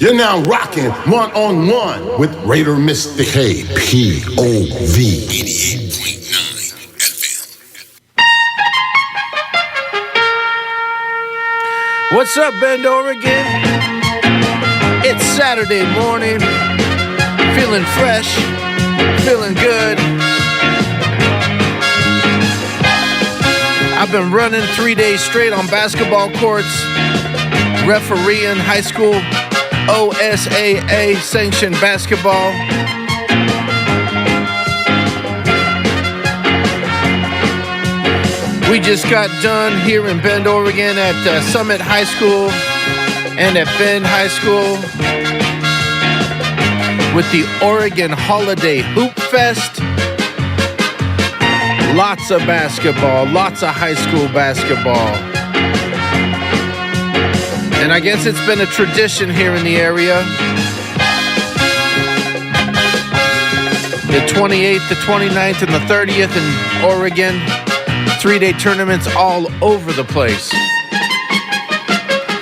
You're now rocking one-on-one with Raider Mystic K, P-O-V 88.9 FM. What's up, Bend, Oregon? It's Saturday morning. Feeling fresh, feeling good. I've been running 3 days straight on basketball courts, refereeing high school OSAA sanctioned basketball. We just got done here in Bend, Oregon at Summit High School and at Bend High School with the Oregon Holiday Hoop Fest. Lots of basketball, lots of high school basketball. And I guess it's been a tradition here in the area. The 28th, the 29th, and the 30th in Oregon. 3-day tournaments all over the place.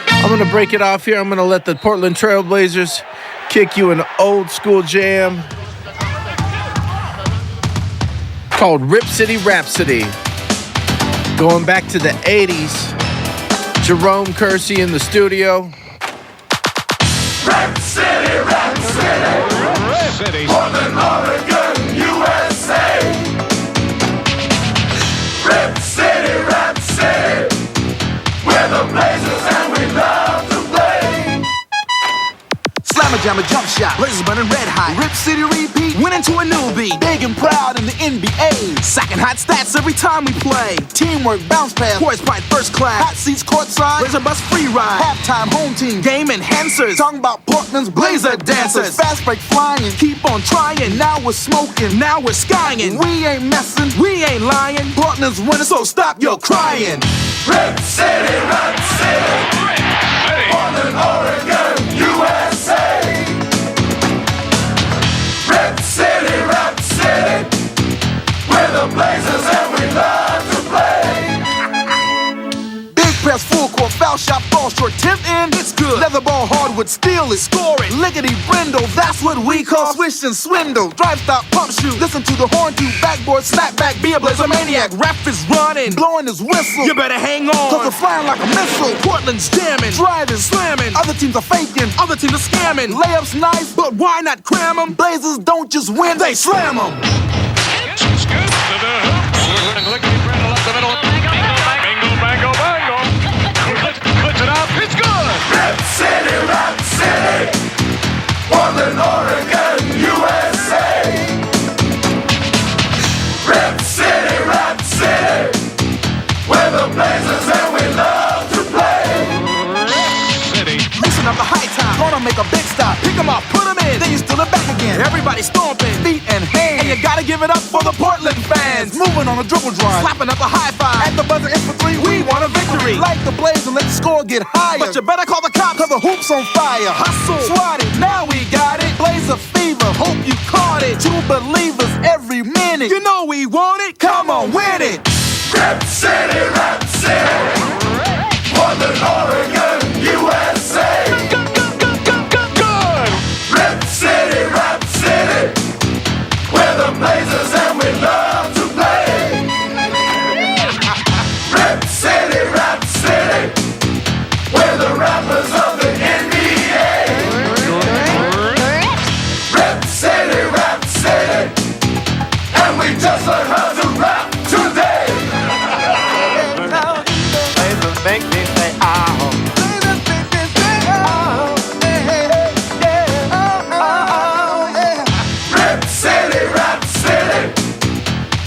I'm going to break it off here. I'm going to let the Portland Trailblazers kick you an old school jam called Rip City Rhapsody. Going back to the 80s. Jerome Kersey in the studio. Rip City, Rip City, Portland, Oregon, USA. Rip City, we're the Blazers and we love to play. Slammer jammer jump shot, Blazers burning red hot. Rip City repeat, winning to a new beat. Big and proud in the NBA, sacking hot stats every time we play. Teamwork, bounce pass, poise pride first class. Hot seats courtside, Blazer bus free ride. Halftime home team, game enhancers. Talking about Portland's Blazer dancers. Fast break flying, keep on trying. Now we're smoking, now we're skying. We ain't messing, we ain't lying. Portland's winning, so stop your crying. Rip City, Portland, Oregon, USA. Rip City, we're the Blazers and we love to play. Big press, full court, foul shot, ball short, tip in, it's good. Leather ball, hardwood, steel is scoring. Lickety brindle, that's what we call swish and swindle. Drive stop, pump shoot, listen to the horn, to backboard, snap back, be a Blazer maniac. Ref is running, blowing his whistle. You better hang on, cause we're flying like a missile. Portland's jamming, driving, slamming. Other teams are faking, other teams are scamming. Layups nice, but why not cram them? Blazers don't just win, they slam them. It's good to the hoop. Lickety brindle up the middle. Bingo, bango, bango. Puts it out. It's good. Rip City, Portland, Oregon, USA. Rip City, we're the Blazers and we love to play. City. Listen up the high time, gonna make a big stop. Pick 'em up, put 'em in, then you steal it back again. Everybody stomping, feet and hands. And you gotta give it up for the Portland fans. Moving on a dribble drive, slapping up a high five. At the buzzer it's for three, we want a victory. Like the Blaze and let the score get higher. But you better call the cops, cause the hoop's on fire. Hustle, swat it, now we got it. Blazer fever, hope you caught it. True believers every minute. You know we want it, come on, win it. Rip City, Portland, Oregon, USA. Rip City, we're the Blazers and we love to play. Rip City, we're the rappers of the NBA. Rip City, and we just learned how to rap today. Blazers make me say, oh. Blazers make me say, oh, yeah, yeah, oh, yeah. Rip City,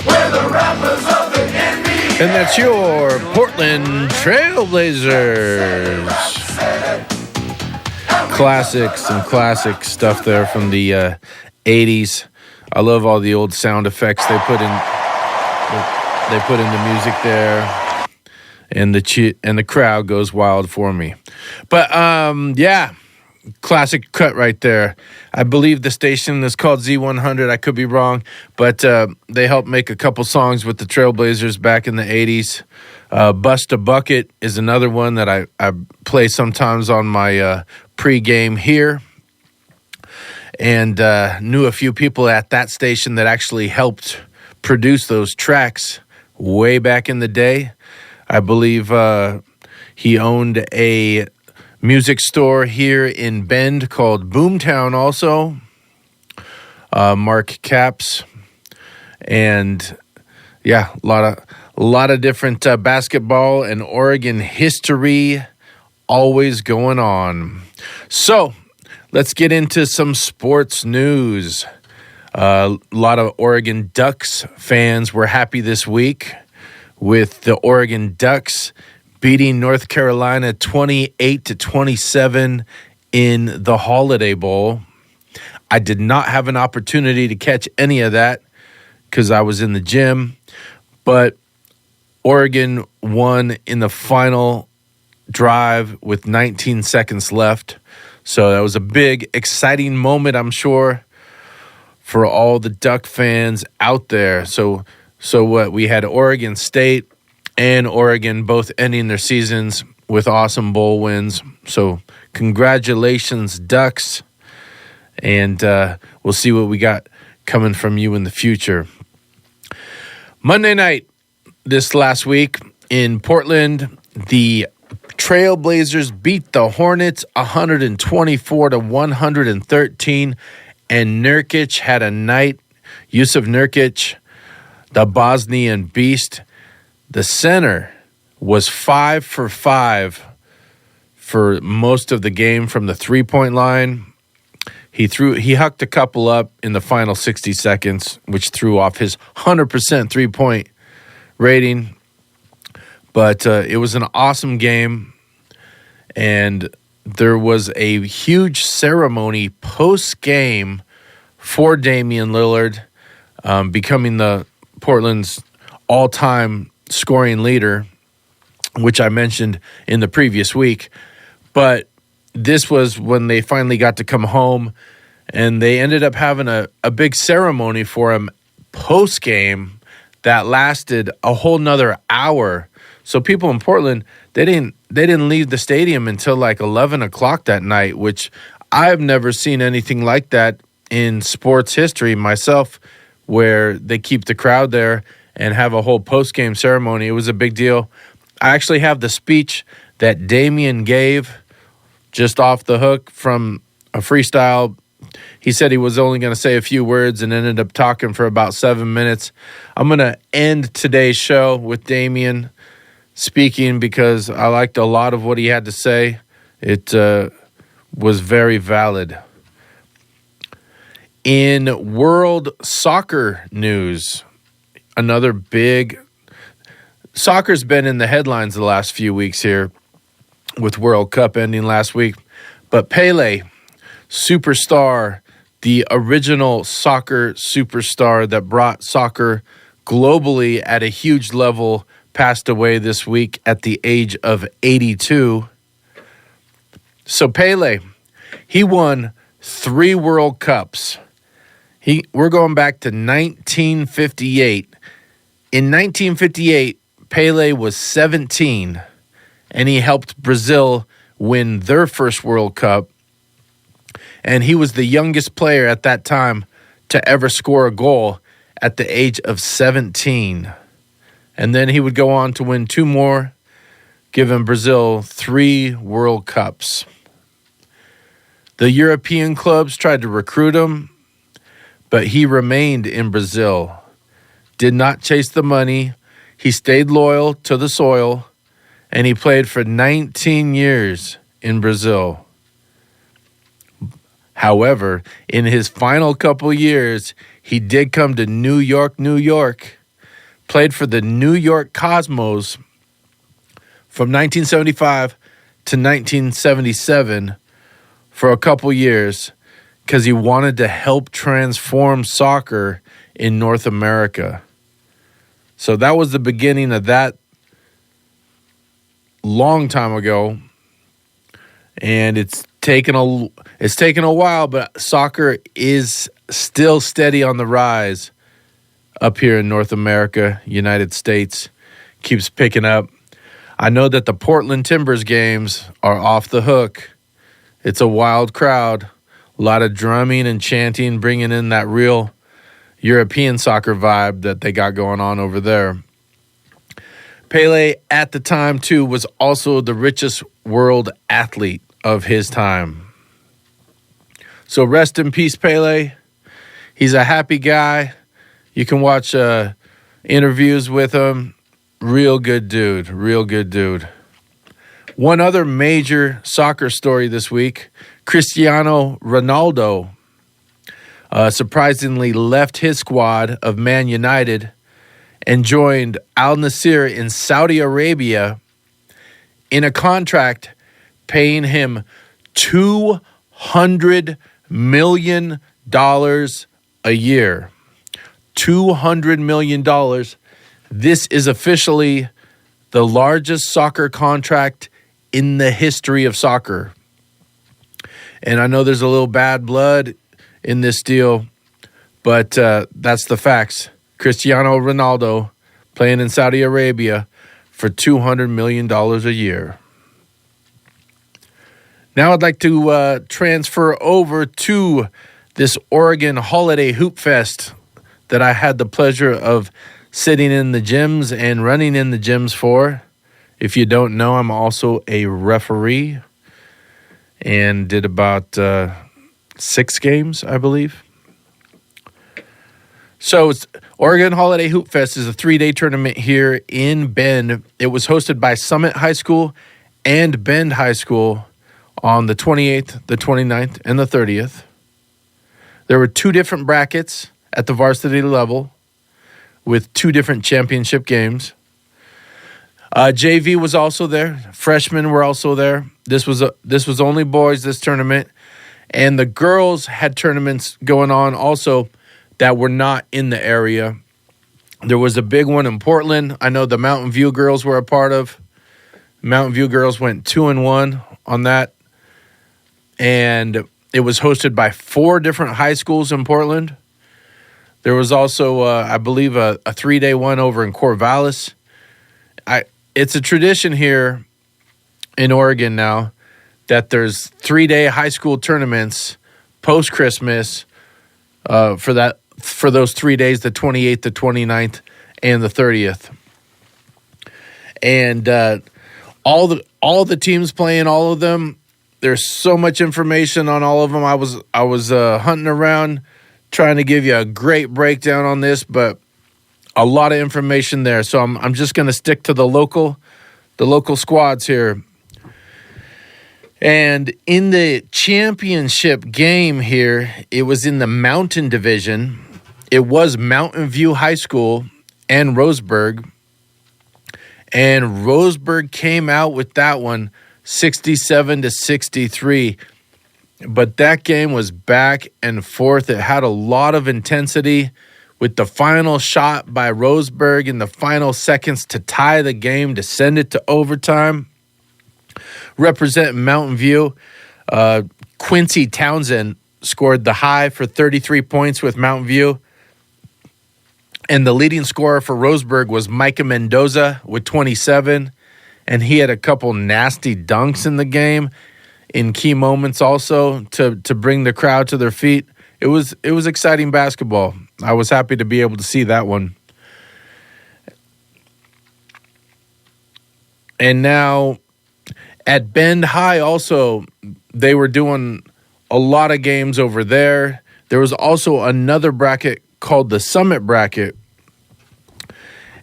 we're the rappers of the NBA. And that's your Portland Trailblazers. Some classic stuff there from the 80s. I love all the old sound effects they put in. They put in the music there, and the crowd goes wild for me. But yeah, classic cut right there. I believe the station is called Z100. I could be wrong, but they helped make a couple songs with the Trailblazers back in the 80s. Bust a Bucket is another one that I play sometimes on my pregame here and knew a few people at that station that actually helped produce those tracks way back in the day. I believe he owned a music store here in Bend called Boomtown also, Mark Capps. And yeah, a lot of different basketball and Oregon history always going on. So let's get into some sports news. A lot of Oregon Ducks fans were happy this week with the Oregon Ducks beating North Carolina 28-27 in the Holiday Bowl. I did not have an opportunity to catch any of that because I was in the gym, but Oregon won in the final drive with 19 seconds left. So that was a big, exciting moment, I'm sure, for all the Duck fans out there. So what? We had Oregon State and Oregon both ending their seasons with awesome bowl wins. So congratulations, Ducks. And we'll see what we got coming from you in the future. Monday night this last week in Portland, the Trailblazers beat the Hornets 124-113, and Nurkic had a night. Yusuf Nurkic, the Bosnian beast, the center, was 5 for 5 for most of the game from the three-point line. He hucked a couple up in the final 60 seconds, which threw off his 100% three-point rating. But it was an awesome game, and there was a huge ceremony post-game for Damian Lillard, becoming the Portland's all-time scoring leader, which I mentioned in the previous week. But this was when they finally got to come home, and they ended up having a big ceremony for him post-game that lasted a whole nother hour. So people in Portland, they didn't leave the stadium until like 11 o'clock that night, which I've never seen anything like that in sports history myself, where they keep the crowd there and have a whole post-game ceremony. It was a big deal. I actually have the speech that Damian gave just off the hook from a freestyle. He said he was only going to say a few words and ended up talking for about 7 minutes. I'm going to end today's show with Damian speaking because I liked a lot of what he had to say. It was very valid. In world soccer news, another big... Soccer's been in the headlines the last few weeks here with World Cup ending last week. But Pele, superstar, the original soccer superstar that brought soccer globally at a huge level, passed away this week at the age of 82. So Pele, he won 3 World Cups. We're going back to 1958. In 1958, Pele was 17, and he helped Brazil win their first World Cup. And he was the youngest player at that time to ever score a goal at the age of 17. And then he would go on to win 2 more, giving Brazil 3 World Cups. The European clubs tried to recruit him, but he remained in Brazil, did not chase the money. He stayed loyal to the soil, and he played for 19 years in Brazil. However, in his final couple years, he did come to New York, played for the New York Cosmos from 1975 to 1977 for a couple years because he wanted to help transform soccer in North America. So that was the beginning of that long time ago, and it's taken a while, but soccer is still steady on the rise up here in North America. United States keeps picking up. I know that the Portland Timbers games are off the hook. It's a wild crowd. A lot of drumming and chanting, bringing in that real European soccer vibe that they got going on over there. Pele at the time, too, was also the richest world athlete of his time. So rest in peace, Pele. He's a happy guy. You can watch interviews with him. Real good dude. Real good dude. One other major soccer story this week, Cristiano Ronaldo surprisingly left his squad of Man United and joined Al Nassr in Saudi Arabia in a contract paying him $200 million a year. $200 million. This is officially the largest soccer contract in the history of soccer. And I know there's a little bad blood in this deal, but that's the facts. Cristiano Ronaldo playing in Saudi Arabia for $200 million a year. Now I'd like to transfer over to this Oregon Holiday Hoop Fest that I had the pleasure of sitting in the gyms and running in the gyms for. If you don't know, I'm also a referee and did about 6 games, I believe. So Oregon Holiday Hoop Fest is a 3-day tournament here in Bend. It was hosted by Summit High School and Bend High School on the 28th, the 29th, and the 30th. There were 2 different brackets at the varsity level with 2 different championship games. JV was also there. Freshmen were also there. This was only boys, this tournament. And the girls had tournaments going on also that were not in the area. There was a big one in Portland. I know the Mountain View girls were a part of. Mountain View girls went 2-1 on that. And it was hosted by 4 different high schools in Portland. There was also, I believe, a 3-day one over in Corvallis. It's a tradition here in Oregon now that there's 3-day high school tournaments post-Christmas for those 3 days, the 28th, the 29th, and the 30th. And all the teams playing all of them. There's so much information on all of them. I was hunting around trying to give you a great breakdown on this, but a lot of information there. So I'm just going to stick to the local squads here. And in the championship game here, it was in the Mountain Division. It was Mountain View High School and Roseburg. And Roseburg came out with that one 67-63. But that game was back and forth. It had a lot of intensity with the final shot by Roseburg in the final seconds to tie the game, to send it to overtime. Representing Mountain View, Quincy Townsend scored the high for 33 points with Mountain View. And the leading scorer for Roseburg was Micah Mendoza with 27. And he had a couple nasty dunks in the game in key moments also to bring the crowd to their feet. It was exciting basketball. I was happy to be able to see that one. And now at Bend High also, they were doing a lot of games over there. There was also another bracket called the Summit bracket.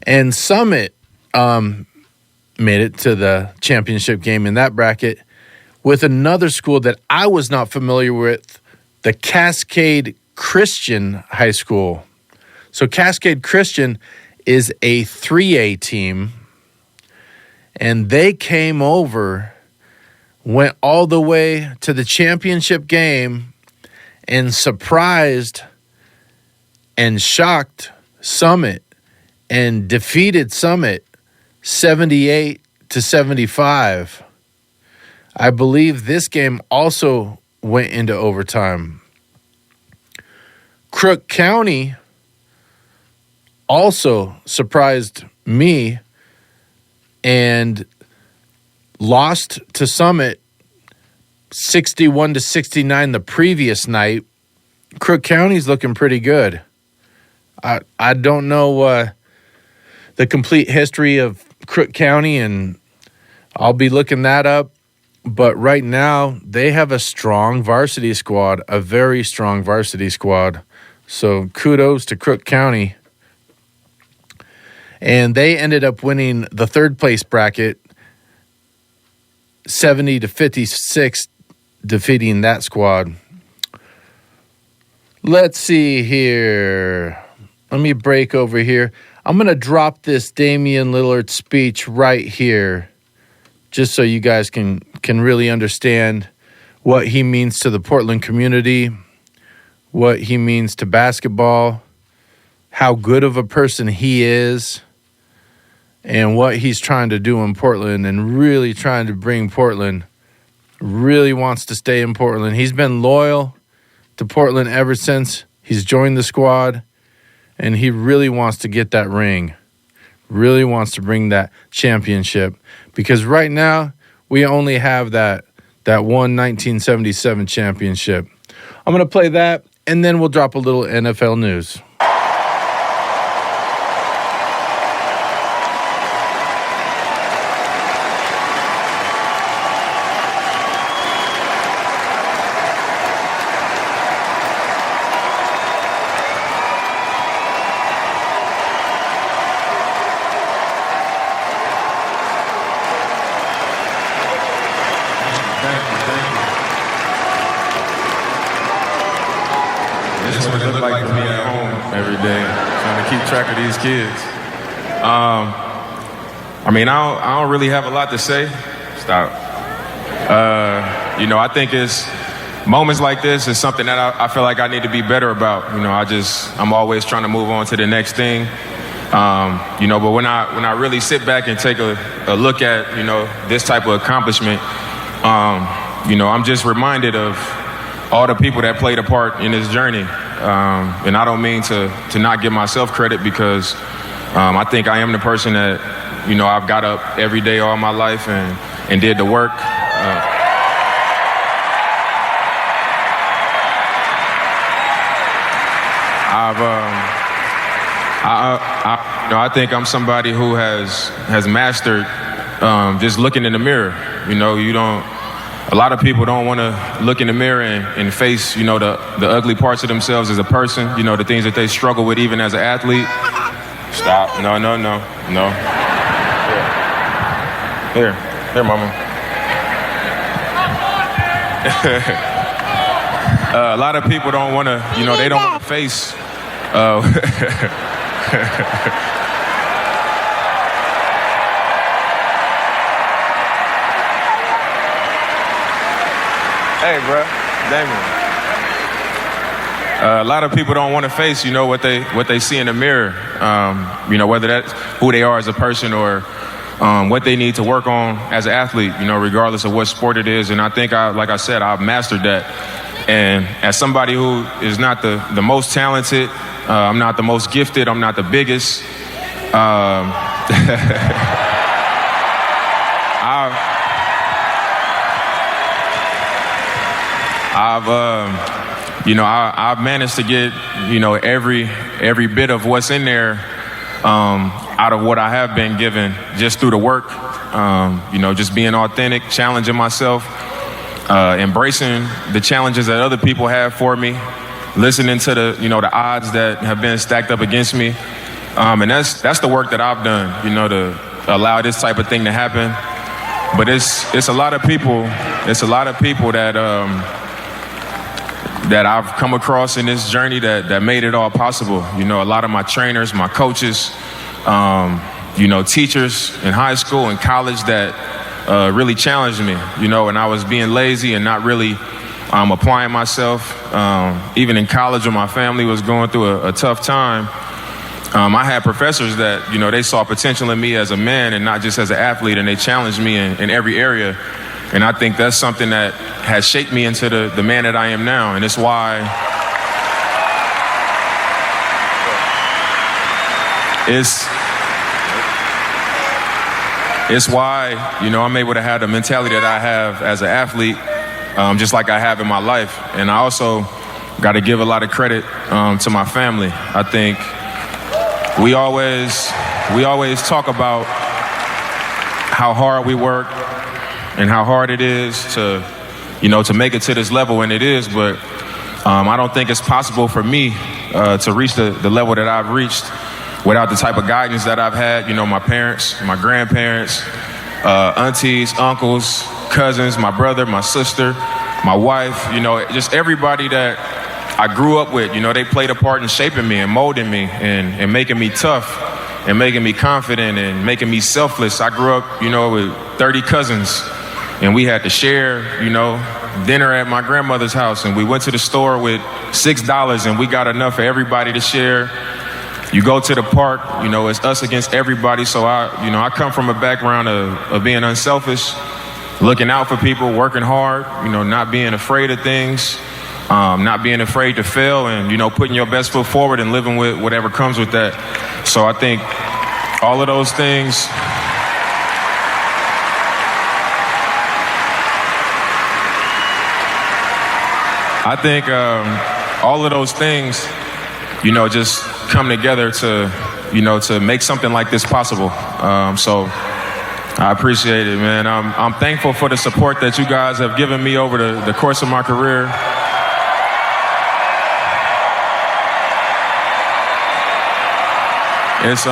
And Summit made it to the championship game in that bracket with another school that I was not familiar with, the Cascade Christian High School. So Cascade Christian is a 3A team, and they came over, went all the way to the championship game, and surprised and shocked Summit and defeated Summit 78-75. I believe this game also went into overtime. Crook County also surprised me and lost to Summit 61-69 the previous night. Crook County's looking pretty good. I don't know the complete history of Crook County, and I'll be looking that up. But right now, they have a strong varsity squad, a very strong varsity squad. So kudos to Crook County. And they ended up winning the third place bracket, 70-56, defeating that squad. Let's see here. Let me break over here. I'm going to drop this Damian Lillard speech right here, just so you guys can really understand what he means to the Portland community, what he means to basketball, how good of a person he is, and what he's trying to do in Portland and really trying to bring Portland, really wants to stay in Portland. He's been loyal to Portland ever since he's joined the squad, and he really wants to get that ring, really wants to bring that championship, because right now we only have that one 1977 championship. I'm going to play that, and then we'll drop a little NFL news. This is what it looked like for me at home every day, trying to keep track of these kids. I mean, I don't really have a lot to say. Stop. I think it's moments like this is something that I feel like I need to be better about. I'm always trying to move on to the next thing. But when I really sit back and take a look at, this type of accomplishment, I'm just reminded of all the people that played a part in this journey. And I don't mean to not give myself credit, because I think I am the person that, I've got up every day all my life and did the work. I think I'm somebody who has mastered just looking in the mirror. A lot of people don't want to look in the mirror and face, the ugly parts of themselves as a person, the things that they struggle with even as an athlete. Stop. No. Here, mama. A lot of people don't want to, they don't want to face. Hey, bro, Damian. A lot of people don't want to face, what they see in the mirror. Whether that's who they are as a person or what they need to work on as an athlete. Regardless of what sport it is. And I think, like I said, I've mastered that. And as somebody who is not the most talented, I'm not the most gifted, I'm not the biggest. I've managed to get, every bit of what's in there out of what I have been given just through the work. Just being authentic, challenging myself, embracing the challenges that other people have for me, listening to the odds that have been stacked up against me. And that's the work that I've done, to allow this type of thing to happen. But it's a lot of people that I've come across in this journey that made it all possible. A lot of my trainers, my coaches, teachers in high school and college that really challenged me, and I was being lazy and not really applying myself. Even in college when my family was going through a tough time, I had professors that, they saw potential in me as a man and not just as an athlete, and they challenged me in every area. And I think that's something that has shaped me into the man that I am now. And it's why I'm able to have the mentality that I have as an athlete, just like I have in my life. And I also got to give a lot of credit to my family. I think we always talk about how hard we work and how hard it is to make it to this level, and it is, but I don't think it's possible for me to reach the level that I've reached without the type of guidance that I've had. My parents, my grandparents, aunties, uncles, cousins, my brother, my sister, my wife, just everybody that I grew up with. They played a part in shaping me and molding me and making me tough and making me confident and making me selfless. I grew up, with 30 cousins, and we had to share, dinner at my grandmother's house, and we went to the store with $6 and we got enough for everybody to share. You go to the park, it's us against everybody. So I come from a background of being unselfish, looking out for people, working hard, not being afraid of things, not being afraid to fail, and, putting your best foot forward and living with whatever comes with that. So I think all of those things, just come together to make something like this possible. So I appreciate it, man. I'm thankful for the support that you guys have given me over the course of my career. It's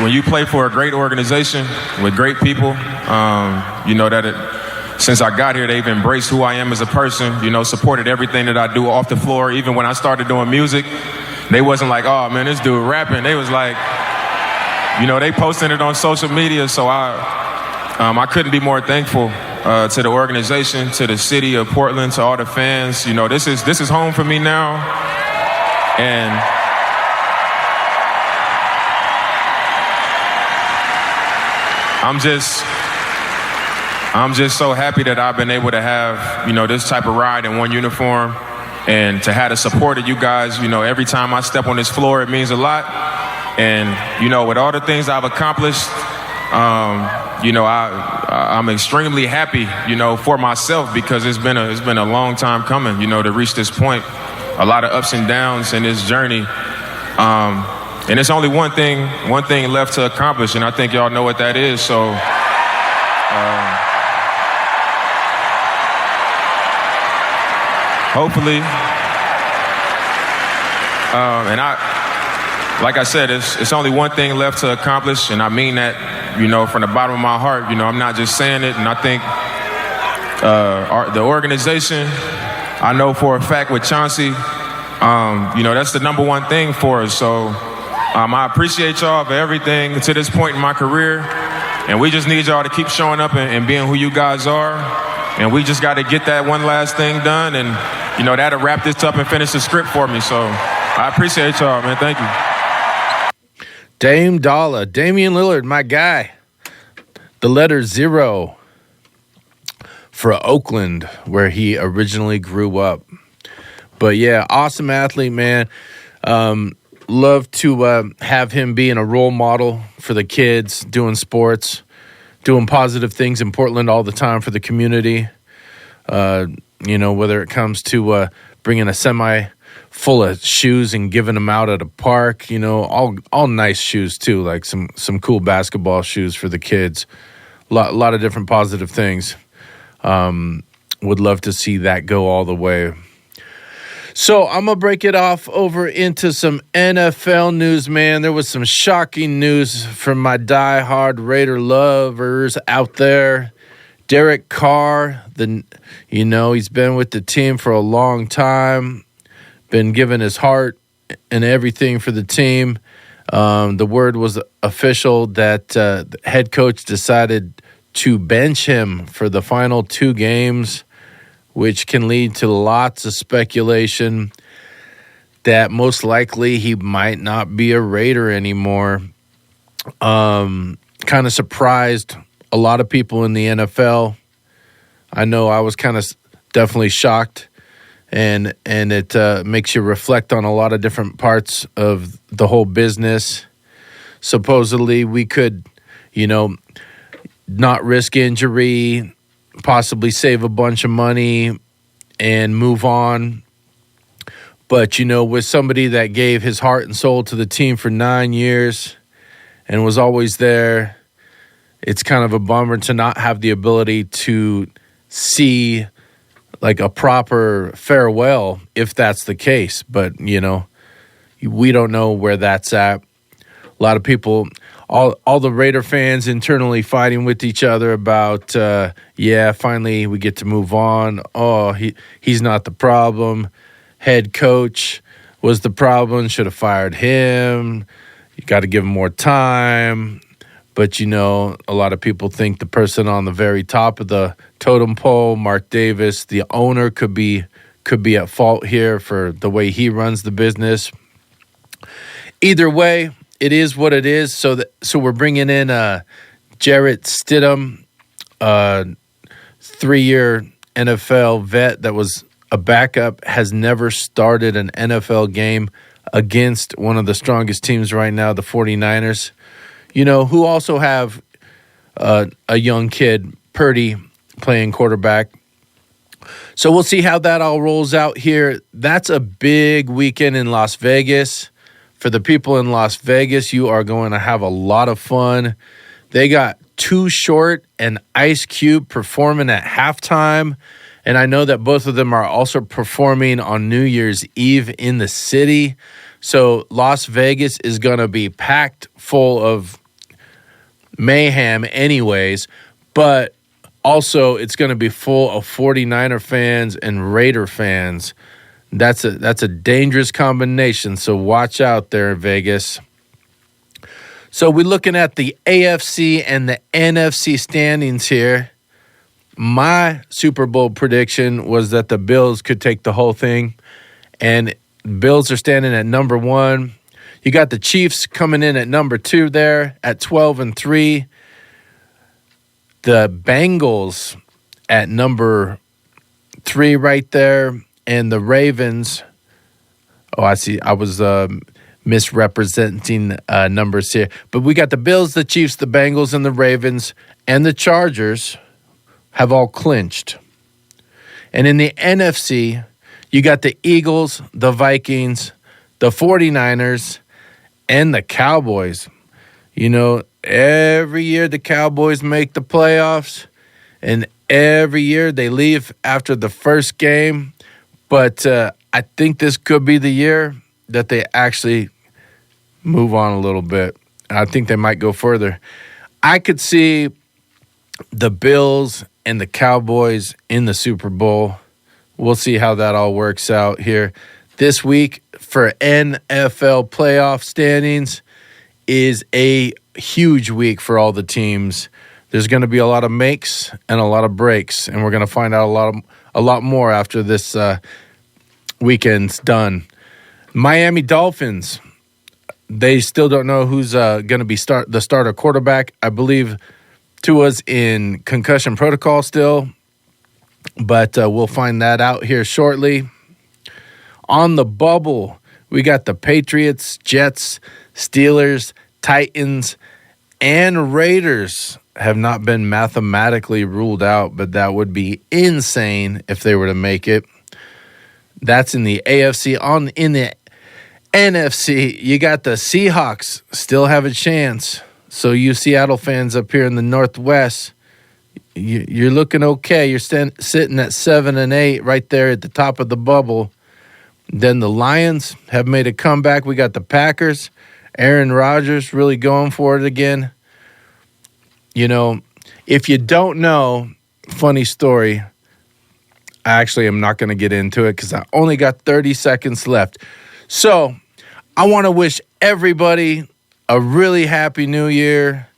when you play for a great organization with great people, since I got here, they've embraced who I am as a person, supported everything that I do off the floor. Even when I started doing music, they wasn't like, oh man, this dude rapping. They was like, they posting it on social media. So I couldn't be more thankful to the organization, to the city of Portland, to all the fans. This is home for me now. And I'm just so happy that I've been able to have, this type of ride in one uniform, and to have the support of you guys. Every time I step on this floor, it means a lot. And, with all the things I've accomplished, I'm extremely happy, for myself, because it's been a long time coming, to reach this point. A lot of ups and downs in this journey. And it's only one thing left to accomplish, and I think y'all know what that is. So, hopefully, like I said, it's only one thing left to accomplish, and I mean that, from the bottom of my heart. I'm not just saying it, and I think the organization, I know for a fact with Chauncey, that's the number one thing for us. So I appreciate y'all for everything to this point in my career, and we just need y'all to keep showing up and being who you guys are, and we just got to get that one last thing done, and that'll wrap this up and finish the script for me. So I appreciate y'all, man. Thank you. Dame Dollar, Damian Lillard, my guy. The letter 0 for Oakland, where he originally grew up. But yeah, awesome athlete, man. Love to have him being a role model for the kids, doing sports, doing positive things in Portland all the time for the community. Whether it comes to bringing a semi full of shoes and giving them out at a park, all nice shoes too, like some cool basketball shoes for the kids. A lot of different positive things. Would love to see that go all the way. So I'm going to break it off over into some NFL news, man. There was some shocking news from my diehard Raider lovers out there. Derek Carr, he's been with the team for a long time, been giving his heart and everything for the team. The word was official that the head coach decided to bench him for the final 2 games, which can lead to lots of speculation that most likely he might not be a Raider anymore. Kind of surprised a lot of people in the NFL. I know I was kind of definitely shocked, and it makes you reflect on a lot of different parts of the whole business. Supposedly we could, not risk injury possibly save a bunch of money and move on. But, with somebody that gave his heart and soul to the team for 9 years and was always there, it's kind of a bummer to not have the ability to see like a proper farewell if that's the case. But, we don't know where that's at. A lot of people, all the Raider fans internally fighting with each other about, finally we get to move on. Oh, he's not the problem. Head coach was the problem. Should have fired him. You got to give him more time. But, a lot of people think the person on the very top of the totem pole, Mark Davis, the owner, could be at fault here for the way he runs the business. Either way, it is what it is. So we're bringing in Jarrett Stidham, 3-year NFL vet that was a backup, has never started an NFL game against one of the strongest teams right now, the 49ers, who also have a young kid, Purdy, playing quarterback. So we'll see how that all rolls out here. That's a big weekend in Las Vegas. For the people in Las Vegas, you are going to have a lot of fun. They got Too Short and Ice Cube performing at halftime. And I know that both of them are also performing on New Year's Eve in the city. So Las Vegas is going to be packed full of mayhem anyways. But also it's going to be full of 49er fans and Raider fans. That's a dangerous combination, so watch out there in Vegas. So we're looking at the AFC and the NFC standings here. My Super Bowl prediction was that the Bills could take the whole thing, and Bills are standing at number 1. You got the Chiefs coming in at number 2 there at 12-3. The Bengals at number 3 right there. And the Ravens, I see, I was misrepresenting numbers here. But we got the Bills, the Chiefs, the Bengals, and the Ravens, and the Chargers have all clinched. And in the NFC, you got the Eagles, the Vikings, the 49ers, and the Cowboys. Every year the Cowboys make the playoffs, and every year they leave after the first game. But I think this could be the year that they actually move on a little bit. I think they might go further. I could see the Bills and the Cowboys in the Super Bowl. We'll see how that all works out here. This week for NFL playoff standings is a huge week for all the teams. There's going to be a lot of makes and a lot of breaks, and we're going to find out a lot more after this weekend's done. Miami Dolphins, they still don't know who's going to be the starter quarterback. I believe Tua's in concussion protocol still, but we'll find that out here shortly. On the bubble, we got the Patriots, Jets, Steelers, Titans, and Raiders have not been mathematically ruled out, but that would be insane if they were to make it. That's in the AFC. In the NFC, you got the Seahawks still have a chance. So you Seattle fans up here in the Northwest, you're looking okay. You're sitting at 7-8 right there at the top of the bubble. Then the Lions have made a comeback. We got the Packers. Aaron Rodgers really going for it again. If you don't know, funny story, I actually am not going to get into it because I only got 30 seconds left. So I want to wish everybody a really happy new year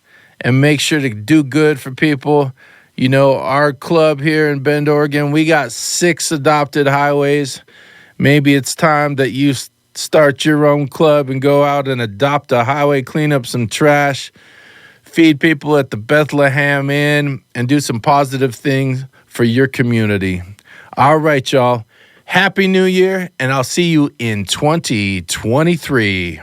and make sure to do good for people. Our club here in Bend, Oregon, we got 6 adopted highways. Maybe it's time that you start your own club and go out and adopt a highway, clean up some trash, feed people at the Bethlehem Inn, and do some positive things for your community. All right, y'all. Happy New Year, and I'll see you in 2023.